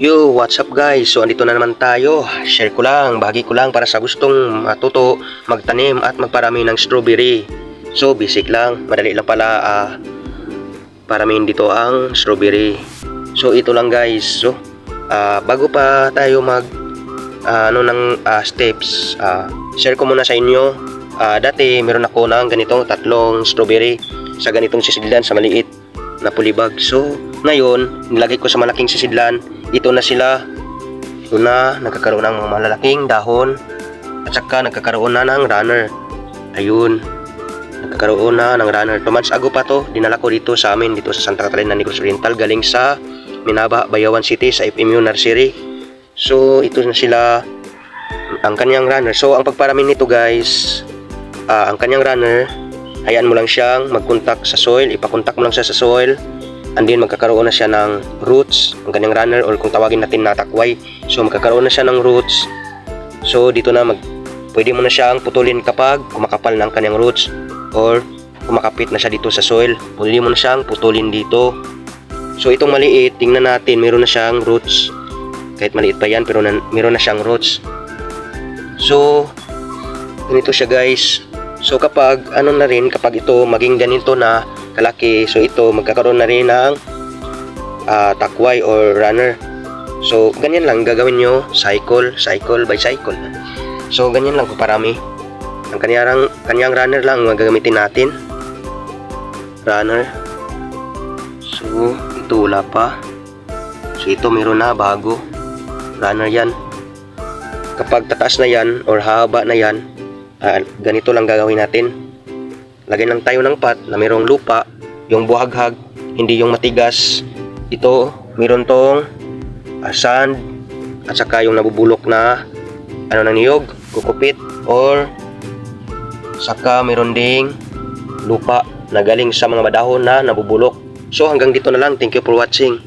Yo, what's up guys? So andito na naman tayo. Share ko lang, bahagi ko lang para sa gustong matuto magtanim at magparami ng strawberry. So basic lang, madali lang pala paramihin dito ang strawberry. So ito lang guys. So bago pa tayo mag steps, share ko muna sa inyo. Dati meron ako ng ganitong tatlong strawberry sa ganitong sisidlan sa maliit na polybag. So ngayon, nilagay ko sa malaking sisidlan. Ito na sila. Ito na, nagkakaroon ng mga malalaking dahon. At saka nagkakaroon na ng runner. Ayun, nagkakaroon na ng runner. 2 months ago pa to, dinala ko dito sa amin, dito sa Santa Catalina, Negros Oriental, galing sa Minaba, Bayawan City, sa FMU Nursery. So ito na sila, ang kanyang runner. So ang pagparami nito guys, ang kanyang runner, hayaan mo lang siyang mag-contact sa soil, ipakontak mo lang siya sa soil. And then magkakaroon na siya ng roots, ang kanyang runner, or kung tawagin natin na takway. So magkakaroon na siya ng roots. So dito na pwede mo na siyang putulin kapag kumakapal na ang kanyang roots, or kumakapit na siya dito sa soil. Pwede mo na siyang putulin dito. So itong maliit, tingnan natin, meron na siyang roots. Kahit maliit pa yan, pero meron na siyang roots. So ganito siya guys. So kapag kapag ito maging ganito na kalaki, so ito magkakaroon na rin ng takway or runner. So ganyan lang gagawin nyo, cycle by cycle. So ganyan lang parami. Ang kanyang runner lang ang gagamitin natin, runner. So ito wala pa. So ito meron na bago, runner yan. Kapag tataas na yan or haba na yan, ganito lang gagawin natin. Lagyan lang tayo ng pot na mayroong lupa, yung buhaghag, hindi yung matigas. Ito, mayroon tong sand, at saka yung nabubulok na ng niyog, kukupit, or saka mayroon ding lupa na galing sa mga dahon na nabubulok. So hanggang dito na lang. Thank you for watching.